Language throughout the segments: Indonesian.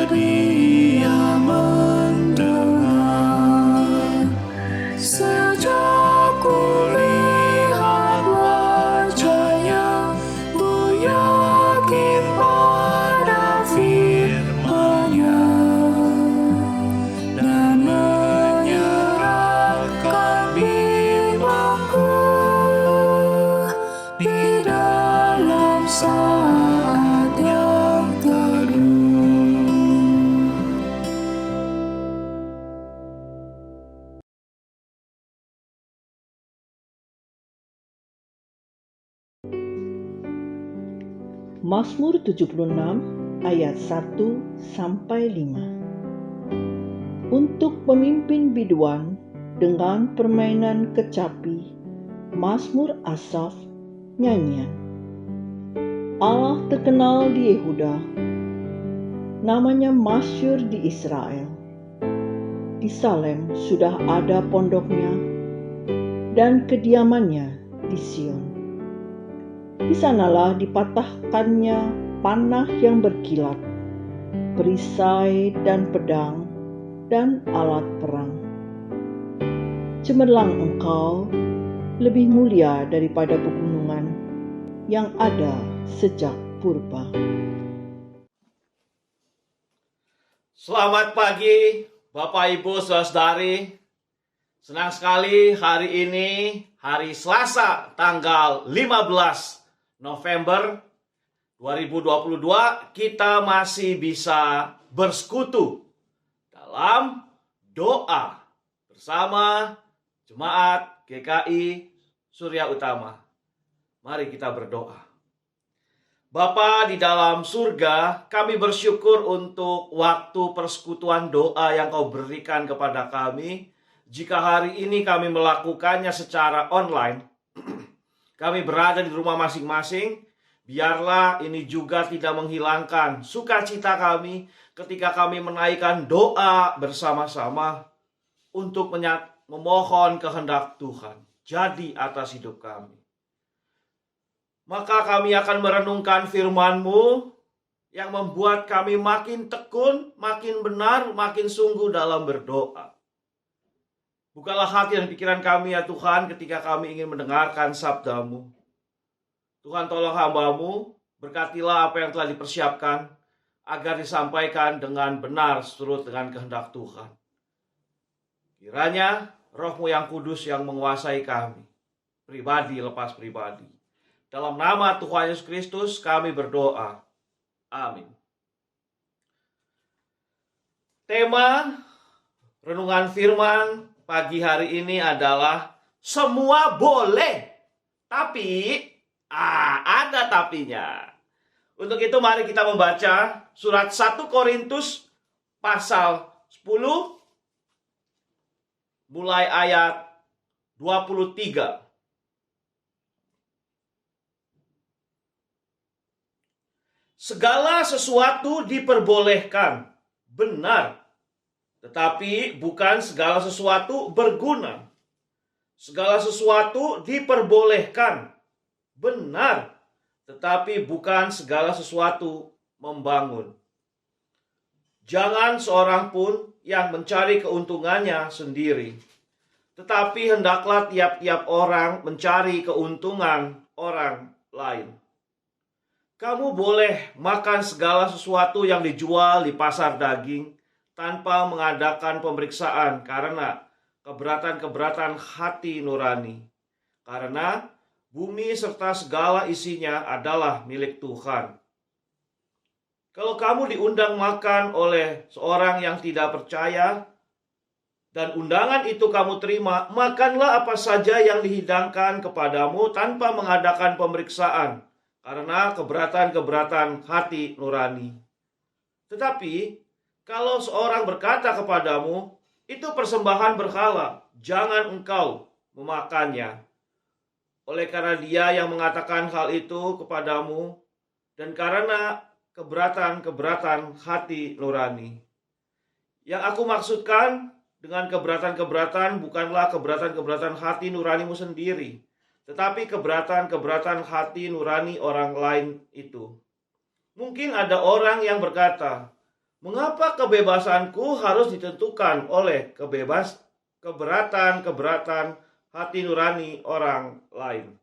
bersedia mendengar. Sejak kulihat wajahnya, ku yakin pada firman-Nya dan menyerahkan bimbangku di dalam saat yang teduh. Mazmur 76 ayat 1 sampai 5. Untuk pemimpin biduan dengan permainan kecapi, Mazmur Asaf, nyanyian. Allah terkenal di Yehuda, namanya masyhur di Israel. Di Salem sudah ada pondoknya dan kediamannya di Sion. Di sanalah dipatahkannya panah yang berkilat, perisai dan pedang, dan alat perang. Cemerlang engkau lebih mulia daripada pegunungan yang ada sejak purba. Selamat pagi Bapak Ibu Saudari. Senang sekali hari ini, hari Selasa tanggal 15 November 2022, kita masih bisa bersekutu dalam doa bersama Jemaat GKI Surya Utama. Mari kita berdoa. Bapa di dalam surga, kami bersyukur untuk waktu persekutuan doa yang Kau berikan kepada kami. Jika hari ini kami melakukannya secara online, kami berada di rumah masing-masing, biarlah ini juga tidak menghilangkan sukacita kami ketika kami menaikkan doa bersama-sama untuk memohon kehendak Tuhan jadi atas hidup kami. Maka kami akan merenungkan firman-Mu yang membuat kami makin tekun, makin benar, makin sungguh dalam berdoa. Bukalah hati dan pikiran kami ya Tuhan ketika kami ingin mendengarkan sabda-Mu. Tuhan tolong hamba-Mu, berkatilah apa yang telah dipersiapkan agar disampaikan dengan benar seturut dengan kehendak Tuhan. Kiranya Roh-Mu yang kudus yang menguasai kami, pribadi lepas pribadi. Dalam nama Tuhan Yesus Kristus kami berdoa. Amin. Tema renungan firman pagi hari ini adalah semua boleh, tapi ada tapinya. Untuk itu mari kita membaca surat 1 Korintus pasal 10 mulai ayat 23. Segala sesuatu diperbolehkan, benar, tetapi bukan segala sesuatu berguna. Segala sesuatu diperbolehkan, benar, tetapi bukan segala sesuatu membangun. Jangan seorang pun yang mencari keuntungannya sendiri, tetapi hendaklah tiap-tiap orang mencari keuntungan orang lain. Kamu boleh makan segala sesuatu yang dijual di pasar daging tanpa mengadakan pemeriksaan karena keberatan-keberatan hati nurani. Karena bumi serta segala isinya adalah milik Tuhan. Kalau kamu diundang makan oleh seorang yang tidak percaya dan undangan itu kamu terima, makanlah apa saja yang dihidangkan kepadamu tanpa mengadakan pemeriksaan karena keberatan-keberatan hati nurani. Tetapi kalau seorang berkata kepadamu, itu persembahan berhala, jangan engkau memakannya. Oleh karena dia yang mengatakan hal itu kepadamu, dan karena keberatan-keberatan hati nurani. Yang aku maksudkan dengan keberatan-keberatan bukanlah keberatan-keberatan hati nuranimu sendiri, tetapi keberatan-keberatan hati nurani orang lain itu. Mungkin ada orang yang berkata, Mengapa kebebasanku harus ditentukan oleh keberatan hati nurani orang lain?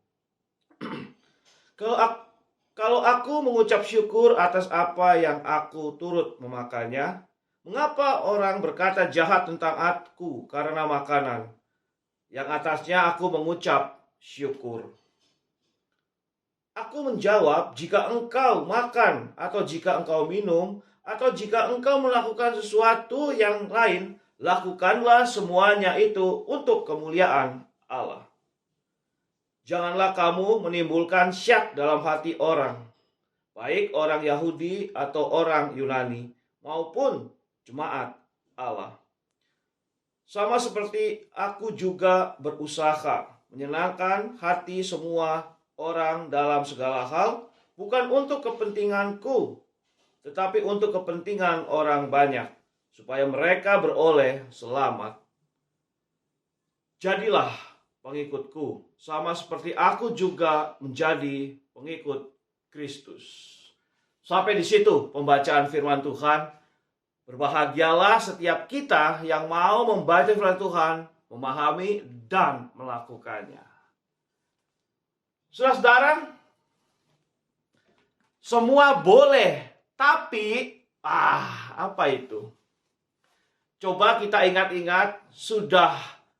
Kalau aku mengucap syukur atas apa yang aku turut memakannya, mengapa orang berkata jahat tentang aku karena makanan yang atasnya aku mengucap syukur? Aku menjawab, jika engkau makan atau jika engkau minum atau jika engkau melakukan sesuatu yang lain, lakukanlah semuanya itu untuk kemuliaan Allah. Janganlah kamu menimbulkan syak dalam hati orang, baik orang Yahudi atau orang Yunani, maupun jemaat Allah. Sama seperti aku juga berusaha menyenangkan hati semua orang dalam segala hal, bukan untuk kepentinganku, tetapi untuk kepentingan orang banyak, supaya mereka beroleh selamat. Jadilah pengikutku, sama seperti aku juga menjadi pengikut Kristus. Sampai di situ pembacaan firman Tuhan. Berbahagialah setiap kita yang mau membaca firman Tuhan, memahami dan melakukannya. Saudara-saudara, semua boleh, tapi apa itu? Coba kita ingat-ingat, sudah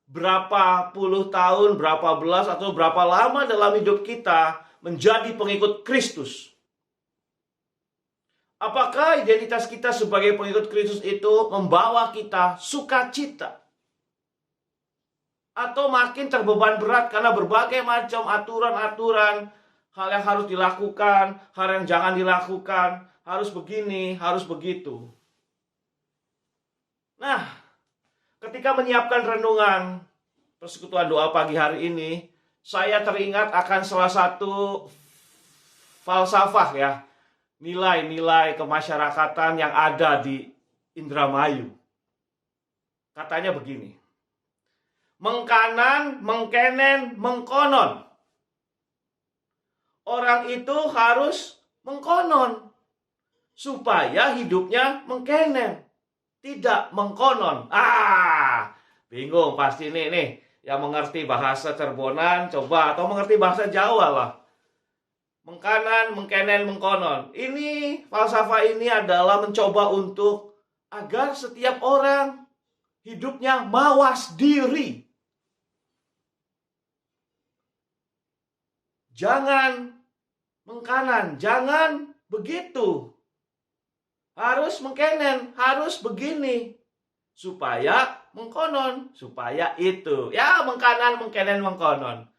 berapa puluh tahun, berapa belas atau berapa lama dalam hidup kita menjadi pengikut Kristus? Apakah identitas kita sebagai pengikut Kristus itu membawa kita sukacita? Atau makin terbeban berat karena berbagai macam aturan-aturan, hal yang harus dilakukan, hal yang jangan dilakukan, harus begini, harus begitu. Nah, ketika menyiapkan renungan persekutuan doa pagi hari ini, saya teringat akan salah satu falsafah ya, nilai-nilai kemasyarakatan yang ada di Indramayu. Katanya begini, mengkanan, mengkenen, mengkonon. Orang itu harus mengkonon supaya hidupnya mengkenen, tidak mengkonon. Bingung pasti nih yang mengerti bahasa Cerbonan coba, atau mengerti bahasa Jawa lah. Mengkanan, mengkenen, mengkonon. Ini falsafah ini adalah mencoba untuk agar setiap orang hidupnya mawas diri. Jangan mengkanan, jangan begitu. Harus mengkenen, harus begini. Supaya mengkonon, supaya itu. Ya, mengkanan, mengkenen, mengkonon.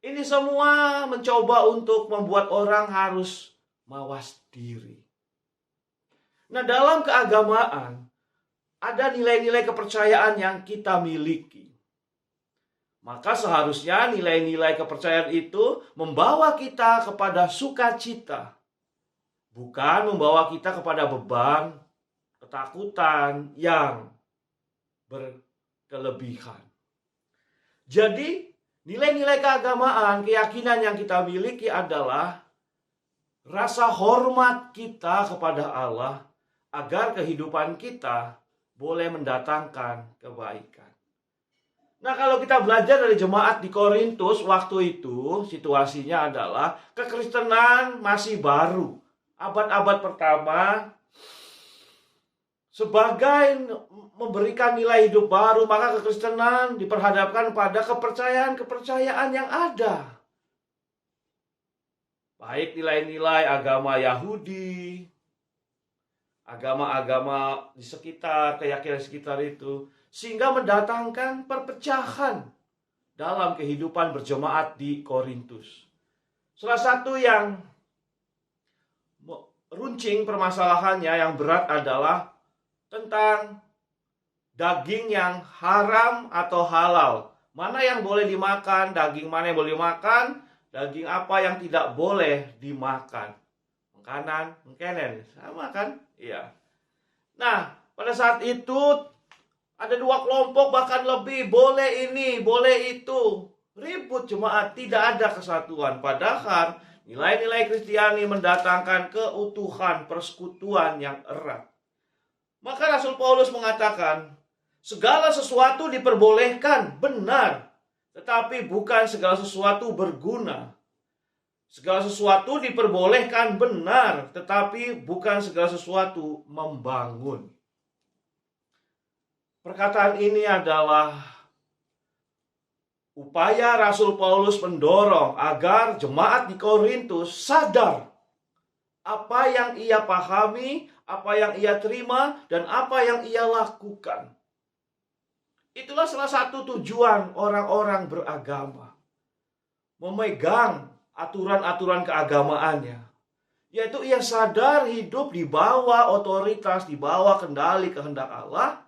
Ini semua mencoba untuk membuat orang harus mawas diri. Nah, dalam keagamaan ada nilai-nilai kepercayaan yang kita miliki. Maka seharusnya nilai-nilai kepercayaan itu membawa kita kepada sukacita. Bukan membawa kita kepada beban, ketakutan yang berkelebihan. Jadi, nilai-nilai keagamaan, keyakinan yang kita miliki adalah rasa hormat kita kepada Allah agar kehidupan kita boleh mendatangkan kebaikan. Nah, kalau kita belajar dari jemaat di Korintus waktu itu, situasinya adalah kekristenan masih baru. Abad-abad pertama, sebagai memberikan nilai hidup baru, maka kekristenan diperhadapkan pada kepercayaan-kepercayaan yang ada. Baik nilai-nilai agama Yahudi, agama-agama di sekitar, keyakinan sekitar itu, sehingga mendatangkan perpecahan dalam kehidupan berjemaat di Korintus. Salah satu yang runcing permasalahannya yang berat adalah tentang daging yang haram atau halal. Mana yang boleh dimakan, daging mana yang boleh dimakan, daging apa yang tidak boleh dimakan. Mengkanan, mengkenen, sama kan? Iya. Nah, pada saat itu ada dua kelompok bahkan lebih, boleh ini, boleh itu. Ribut jemaat, tidak ada kesatuan. Padahal nilai-nilai Kristiani mendatangkan keutuhan persekutuan yang erat. Maka Rasul Paulus mengatakan, segala sesuatu diperbolehkan, benar, tetapi bukan segala sesuatu berguna. Segala sesuatu diperbolehkan, benar, tetapi bukan segala sesuatu membangun. Perkataan ini adalah upaya Rasul Paulus mendorong agar jemaat di Korintus sadar apa yang ia pahami, apa yang ia terima, dan apa yang ia lakukan. Itulah salah satu tujuan orang-orang beragama. Memegang aturan-aturan keagamaannya. Yaitu ia sadar hidup di bawah otoritas, di bawah kendali kehendak Allah.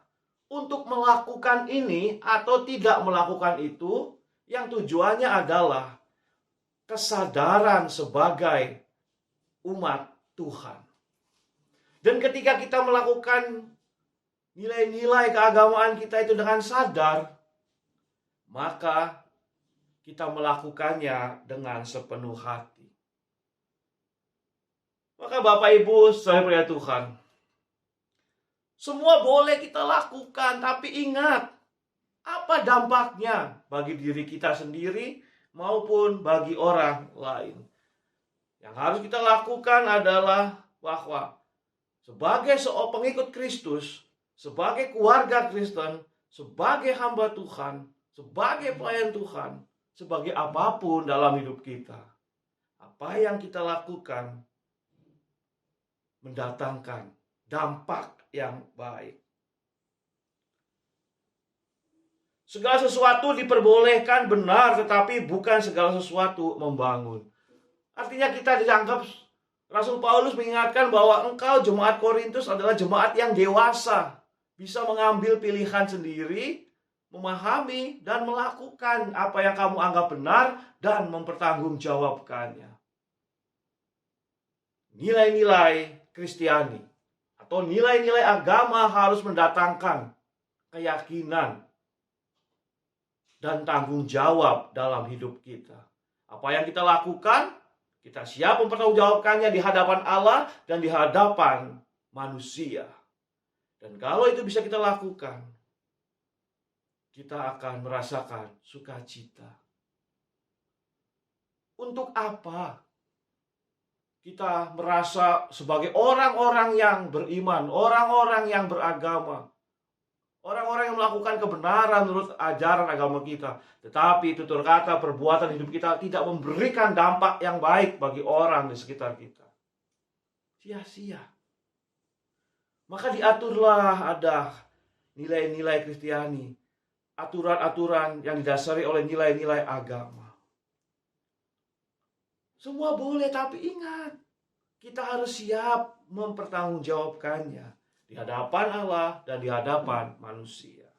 Untuk melakukan ini atau tidak melakukan itu, yang tujuannya adalah kesadaran sebagai umat Tuhan. Dan ketika kita melakukan nilai-nilai keagamaan kita itu dengan sadar, maka kita melakukannya dengan sepenuh hati. Maka Bapak Ibu, saudara Tuhan, semua boleh kita lakukan, tapi ingat, apa dampaknya bagi diri kita sendiri maupun bagi orang lain. Yang harus kita lakukan adalah bahwa sebagai seorang pengikut Kristus, sebagai keluarga Kristen, sebagai hamba Tuhan, sebagai pelayan Tuhan, sebagai apapun dalam hidup kita, apa yang kita lakukan mendatangkan dampak yang baik. Segala sesuatu diperbolehkan, benar, tetapi bukan segala sesuatu membangun. Artinya kita dianggap, Rasul Paulus mengingatkan bahwa engkau jemaat Korintus adalah jemaat yang dewasa, bisa mengambil pilihan sendiri, memahami dan melakukan apa yang kamu anggap benar dan mempertanggungjawabkannya. Nilai-nilai Kristiani atau nilai-nilai agama harus mendatangkan keyakinan dan tanggung jawab dalam hidup kita. Apa yang kita lakukan, kita siap mempertanggungjawabkannya di hadapan Allah dan di hadapan manusia. Dan kalau itu bisa kita lakukan, kita akan merasakan sukacita. Untuk apa kita merasa sebagai orang-orang yang beriman, orang-orang yang beragama, orang-orang yang melakukan kebenaran menurut ajaran agama kita, tetapi tutur kata, perbuatan hidup kita tidak memberikan dampak yang baik bagi orang di sekitar kita? Sia-sia. Maka diaturlah ada nilai-nilai Kristiani, aturan-aturan yang didasari oleh nilai-nilai agama. Semua boleh, tapi ingat, kita harus siap mempertanggungjawabkannya di hadapan Allah dan di hadapan manusia.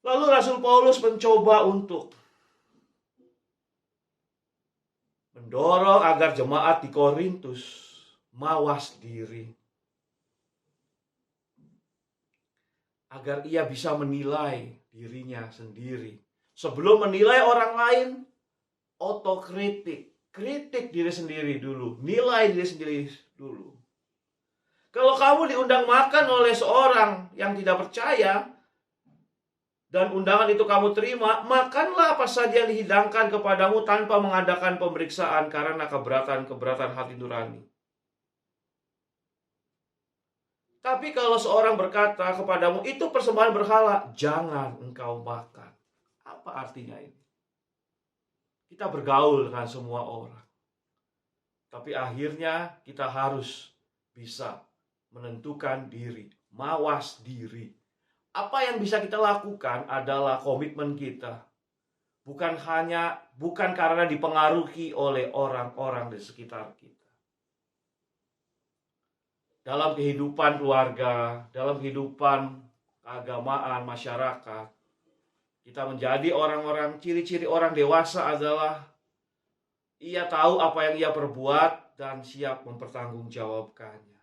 Lalu Rasul Paulus mencoba untuk mendorong agar jemaat di Korintus mawas diri, agar ia bisa menilai dirinya sendiri. Sebelum menilai orang lain, otokritik. Kritik diri sendiri dulu. Nilai diri sendiri dulu. Kalau kamu diundang makan oleh seorang yang tidak percaya, dan undangan itu kamu terima, makanlah apa saja yang dihidangkan kepadamu tanpa mengadakan pemeriksaan karena keberatan hati nurani. Tapi kalau seorang berkata kepadamu, itu persembahan berhala, jangan engkau makan. Apa artinya ini? Kita bergaul dengan semua orang. Tapi akhirnya kita harus bisa menentukan diri, mawas diri. Apa yang bisa kita lakukan adalah komitmen kita. Bukan karena dipengaruhi oleh orang-orang di sekitar kita. Dalam kehidupan keluarga, dalam kehidupan keagamaan, masyarakat, kita menjadi orang-orang, ciri-ciri orang dewasa adalah ia tahu apa yang ia perbuat dan siap mempertanggungjawabkannya.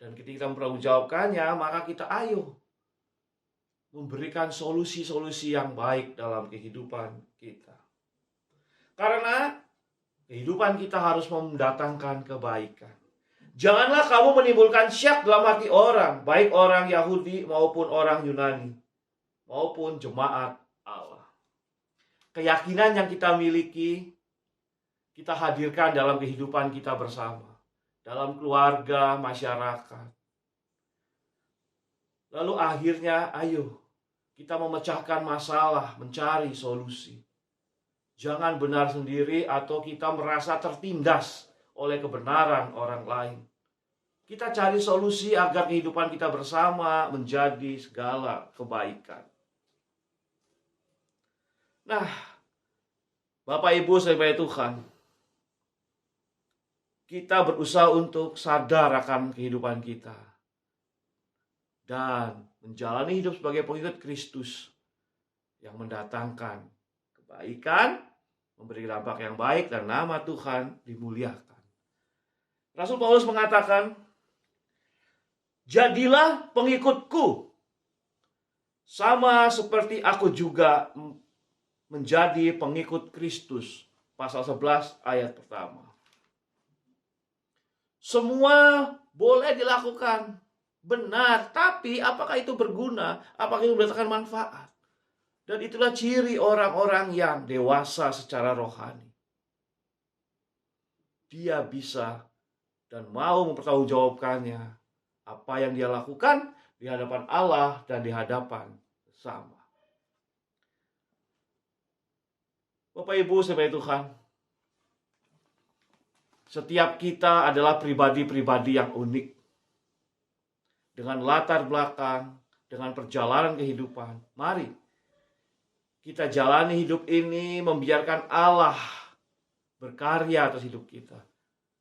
Dan ketika kita mempertanggungjawabkannya, maka kita ayo memberikan solusi-solusi yang baik dalam kehidupan kita. Karena kehidupan kita harus mendatangkan kebaikan. Janganlah kamu menimbulkan syak dalam hati orang, baik orang Yahudi maupun orang Yunani, maupun jemaat Allah. Keyakinan yang kita miliki, kita hadirkan dalam kehidupan kita bersama, dalam keluarga, masyarakat. Lalu akhirnya, ayo kita memecahkan masalah, mencari solusi. Jangan benar sendiri atau kita merasa tertindas oleh kebenaran orang lain. Kita cari solusi agar kehidupan kita bersama menjadi segala kebaikan. Nah, Bapak Ibu saudara Tuhan, kita berusaha untuk sadar akan kehidupan kita dan menjalani hidup sebagai pengikut Kristus yang mendatangkan kebaikan, memberi dampak yang baik, dan nama Tuhan dimuliakan. Rasul Paulus mengatakan, jadilah pengikutku, sama seperti aku juga menjadi pengikut Kristus. Pasal 11 ayat pertama. Semua boleh dilakukan, benar, tapi apakah itu berguna? Apakah itu mendatangkan manfaat? Dan itulah ciri orang-orang yang dewasa secara rohani. Dia bisa dan mau mempertanggungjawabkannya apa yang dia lakukan di hadapan Allah dan di hadapan sesama. Bapak Ibu saudara Tuhan, setiap kita adalah pribadi-pribadi yang unik, dengan latar belakang, dengan perjalanan kehidupan. Mari kita jalani hidup ini membiarkan Allah berkarya atas hidup kita.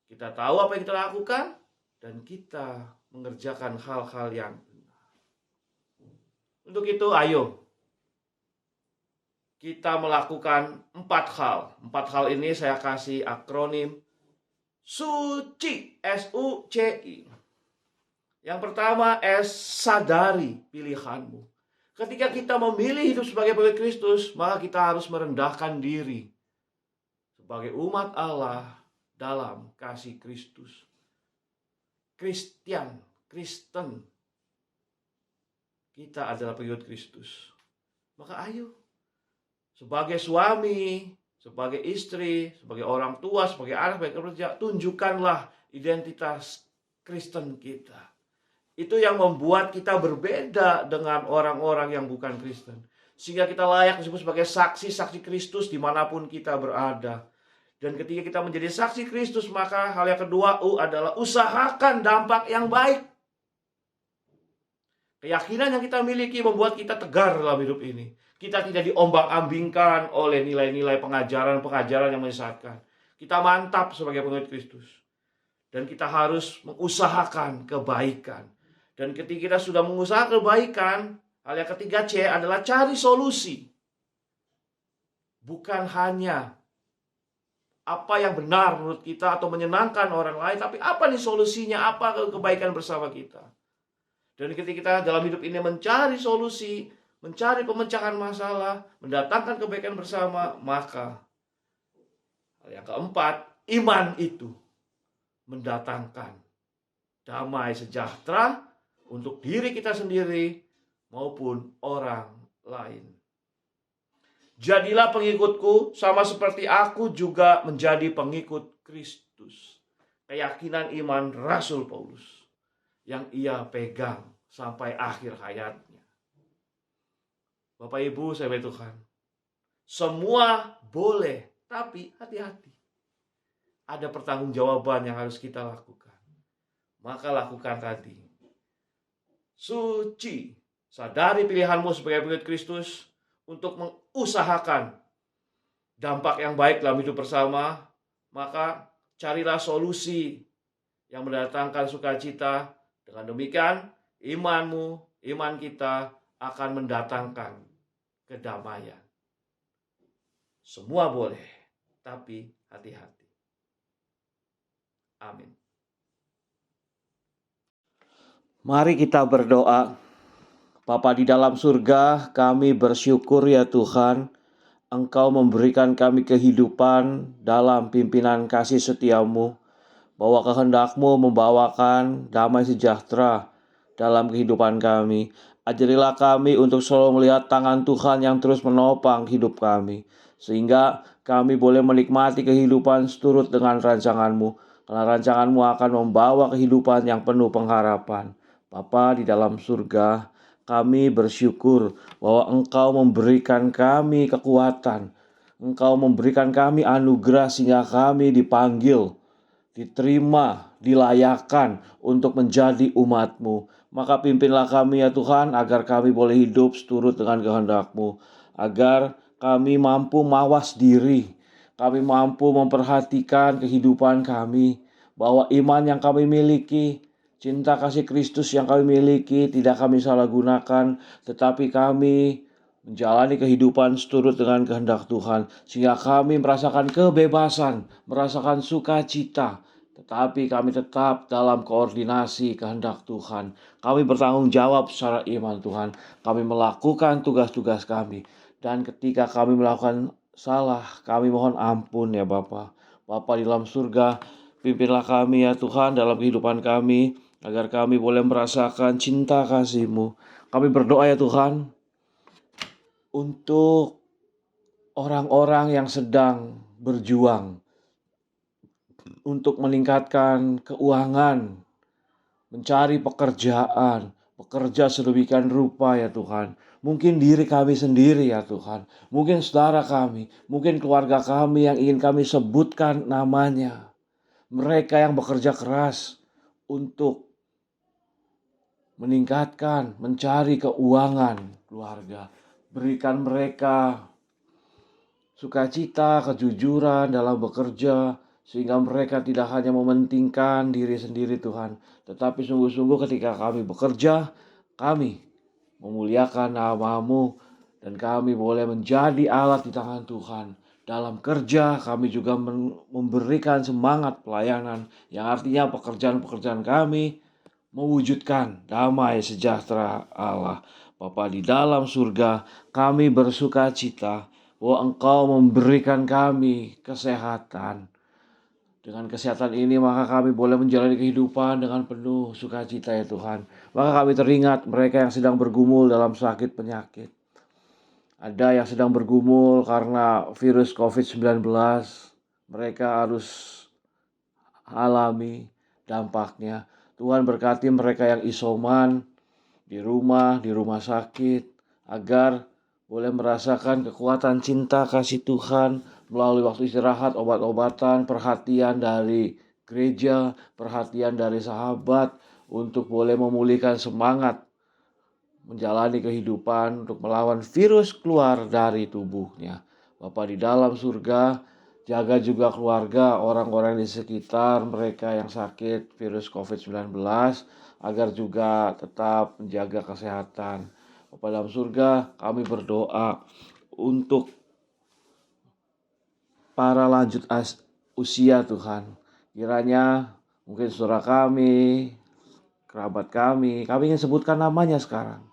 Kita tahu apa yang kita lakukan dan kita mengerjakan hal-hal yang benar. Untuk itu ayo kita melakukan 4 hal. 4 hal ini saya kasih akronim SUCI, S-U-C-I. Yang pertama, sadari pilihanmu. Ketika kita memilih hidup sebagai pengikut Kristus, maka kita harus merendahkan diri sebagai umat Allah dalam kasih Kristus. Kristen, kita adalah pengikut Kristus. Maka ayo, sebagai suami, sebagai istri, sebagai orang tua, sebagai anak, sebagai kerja, tunjukkanlah identitas Kristen kita. Itu yang membuat kita berbeda dengan orang-orang yang bukan Kristen. Sehingga kita layak disebut sebagai saksi-saksi Kristus dimanapun kita berada. Dan ketika kita menjadi saksi Kristus, maka hal yang kedua adalah usahakan dampak yang baik. Keyakinan yang kita miliki membuat kita tegar dalam hidup ini. Kita tidak diombang-ambingkan oleh nilai-nilai pengajaran-pengajaran yang menyesatkan. Kita mantap sebagai pengikut Kristus. Dan kita harus mengusahakan kebaikan. Dan ketika kita sudah mengusahakan kebaikan, hal yang ketiga C adalah cari solusi. Bukan hanya apa yang benar menurut kita atau menyenangkan orang lain, tapi apa nih solusinya, apa kebaikan bersama kita. Dan ketika kita dalam hidup ini mencari solusi, mencari pemecahan masalah, mendatangkan kebaikan bersama, maka hal yang keempat, iman itu mendatangkan damai sejahtera untuk diri kita sendiri maupun orang lain. Jadilah pengikutku sama seperti aku juga menjadi pengikut Kristus. Keyakinan iman Rasul Paulus yang ia pegang sampai akhir hayatnya. Bapak Ibu saudara Tuhan, semua boleh, tapi hati-hati. Ada pertanggungjawaban yang harus kita lakukan. Maka lakukan tadi. Suci, sadari pilihanmu sebagai pengikut Kristus untuk mengusahakan dampak yang baik dalam hidup bersama. Maka carilah solusi yang mendatangkan sukacita. Dengan demikian, iman kita akan mendatangkan kedamaian. Semua boleh, tapi hati-hati. Amin. Mari kita berdoa. Bapa di dalam surga, kami bersyukur ya Tuhan, Engkau memberikan kami kehidupan dalam pimpinan kasih setiamu. bahwa kehendak-Mu membawakan damai sejahtera dalam kehidupan kami. Ajarilah kami untuk selalu melihat tangan Tuhan yang terus menopang hidup kami, sehingga kami boleh menikmati kehidupan seturut dengan rancangan-Mu, karena rancangan-Mu akan membawa kehidupan yang penuh pengharapan. Bapa di dalam surga, kami bersyukur bahwa Engkau memberikan kami kekuatan, Engkau memberikan kami anugerah sehingga kami dipanggil, diterima, dilayakkan untuk menjadi umat-Mu. Maka pimpinlah kami ya Tuhan, agar kami boleh hidup seturut dengan kehendak-Mu, agar kami mampu mawas diri, kami mampu memperhatikan kehidupan kami, bahwa iman yang kami miliki, cinta kasih Kristus yang kami miliki tidak kami salahgunakan, tetapi kami menjalani kehidupan seturut dengan kehendak Tuhan, sehingga kami merasakan kebebasan, merasakan sukacita, tetapi kami tetap dalam koordinasi kehendak Tuhan. Kami bertanggung jawab secara iman Tuhan. Kami melakukan tugas-tugas kami. Dan ketika kami melakukan salah, kami mohon ampun ya Bapa. Bapa di dalam surga, pimpinlah kami ya Tuhan dalam kehidupan kami, agar kami boleh merasakan cinta kasih-Mu. Kami berdoa ya Tuhan, untuk orang-orang yang sedang berjuang untuk meningkatkan keuangan, mencari pekerjaan, bekerja sedemikian rupa ya Tuhan. Mungkin diri kami sendiri ya Tuhan, mungkin saudara kami, mungkin keluarga kami yang ingin kami sebutkan namanya. Mereka yang bekerja keras untuk meningkatkan, mencari keuangan keluarga. Berikan mereka sukacita, kejujuran dalam bekerja, sehingga mereka tidak hanya mementingkan diri sendiri Tuhan, tetapi sungguh-sungguh ketika kami bekerja, kami memuliakan nama-Mu, dan kami boleh menjadi alat di tangan Tuhan. Dalam kerja kami juga memberikan semangat pelayanan, yang artinya pekerjaan-pekerjaan kami mewujudkan damai sejahtera Allah. Bapa di dalam surga, kami bersuka cita bahwa Engkau memberikan kami kesehatan. Dengan kesehatan ini maka kami boleh menjalani kehidupan dengan penuh sukacita ya Tuhan. Maka kami teringat mereka yang sedang bergumul dalam sakit penyakit. Ada yang sedang bergumul karena virus COVID-19. Mereka harus alami dampaknya. Tuhan berkati mereka yang isoman di rumah sakit, agar boleh merasakan kekuatan cinta kasih Tuhan melalui waktu istirahat, obat-obatan, perhatian dari gereja, perhatian dari sahabat, untuk boleh memulihkan semangat menjalani kehidupan, untuk melawan virus keluar dari tubuhnya. Bapa di dalam surga, jaga juga keluarga, orang-orang di sekitar mereka yang sakit virus COVID-19, agar juga tetap menjaga kesehatan. Bapa dalam surga, kami berdoa untuk para lanjut usia Tuhan. Kiranya mungkin saudara kami, kerabat kami ingin sebutkan namanya sekarang.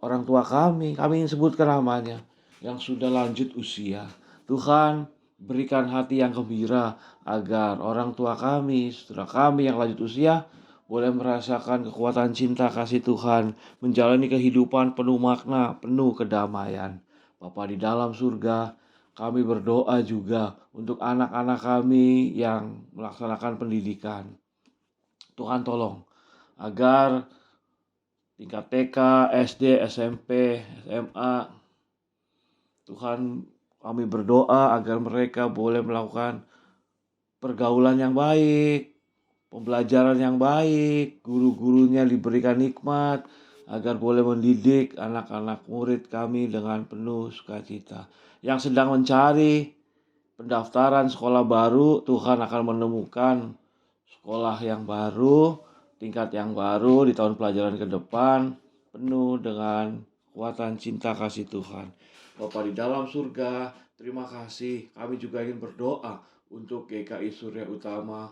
Orang tua kami ingin sebutkan namanya, yang sudah lanjut usia. Tuhan, berikan hati yang gembira agar orang tua kami, saudara kami yang lanjut usia boleh merasakan kekuatan cinta kasih Tuhan, menjalani kehidupan penuh makna, penuh kedamaian. Bapa di dalam surga, kami berdoa juga untuk anak-anak kami yang melaksanakan pendidikan. Tuhan tolong agar tingkat TK, SD, SMP, SMA, Tuhan kami berdoa agar mereka boleh melakukan pergaulan yang baik, pembelajaran yang baik, guru-gurunya diberikan nikmat, agar boleh mendidik anak-anak murid kami dengan penuh sukacita. Yang sedang mencari pendaftaran sekolah baru, Tuhan akan menemukan sekolah yang baru, tingkat yang baru di tahun pelajaran ke depan, penuh dengan kekuatan cinta kasih Tuhan. Bapa di dalam surga, terima kasih. Kami juga ingin berdoa untuk GKI Surya Utama,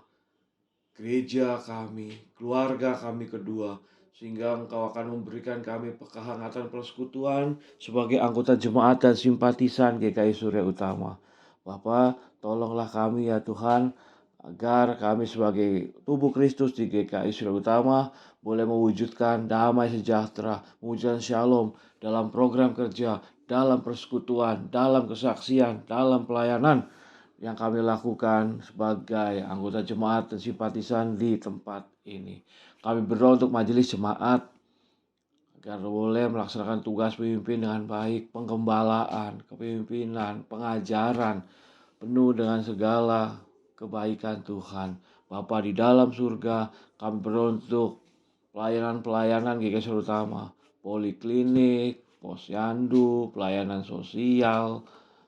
gereja kami, keluarga kami kedua, sehingga Engkau akan memberikan kami kehangatan persekutuan sebagai anggota jemaat dan simpatisan GKI Surya Utama. Bapa, tolonglah kami ya Tuhan, agar kami sebagai tubuh Kristus di GKI Surya Utama boleh mewujudkan damai sejahtera, mewujudkan shalom dalam program kerja, dalam persekutuan, dalam kesaksian, dalam pelayanan yang kami lakukan sebagai anggota jemaat dan simpatisan di tempat ini. Kami berdoa untuk majelis jemaat agar boleh melaksanakan tugas pemimpin dengan baik, penggembalaan, kepemimpinan, pengajaran, penuh dengan segala kebaikan Tuhan. Bapa di dalam surga, kami berdoa untuk pelayanan-pelayanan GKI Utama, poliklinik, posyandu, pelayanan sosial,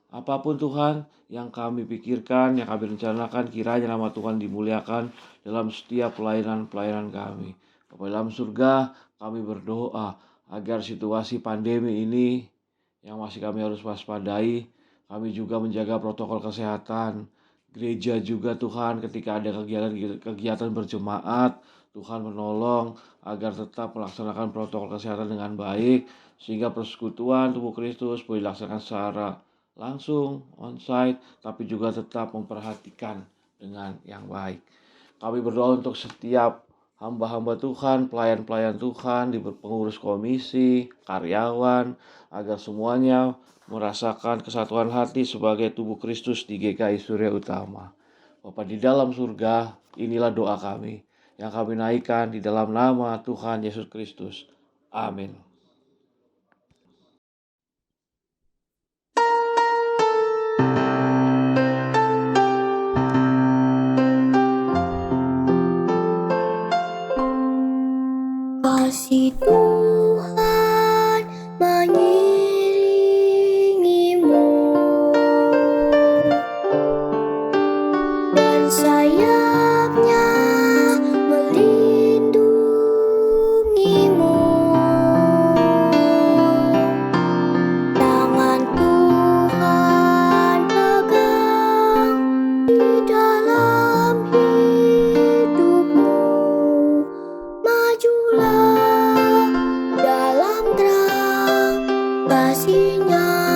apapun Tuhan yang kami pikirkan, yang kami rencanakan, kiranya nama Tuhan dimuliakan dalam setiap pelayanan-pelayanan kami. Bapa dalam surga, kami berdoa agar situasi pandemi ini yang masih kami harus waspadai, kami juga menjaga protokol kesehatan. Gereja juga Tuhan ketika ada kegiatan berjemaat, Tuhan menolong agar tetap melaksanakan protokol kesehatan dengan baik, sehingga persekutuan tubuh Kristus boleh dilaksanakan secara langsung, onsite, tapi juga tetap memperhatikan dengan yang baik. Kami berdoa untuk setiap hamba-hamba Tuhan, pelayan-pelayan Tuhan, di pengurus komisi, karyawan, agar semuanya merasakan kesatuan hati sebagai tubuh Kristus di GKI Surya Utama. Bapa di dalam surga, inilah doa kami yang kami naikkan di dalam nama Tuhan Yesus Kristus. Amin. Kasih Tuhan mengiringimu dan sayapnya melindungimu. Tangan Tuhan pegang di dalam hidupmu. Majulah dalam terang kasih-Nya.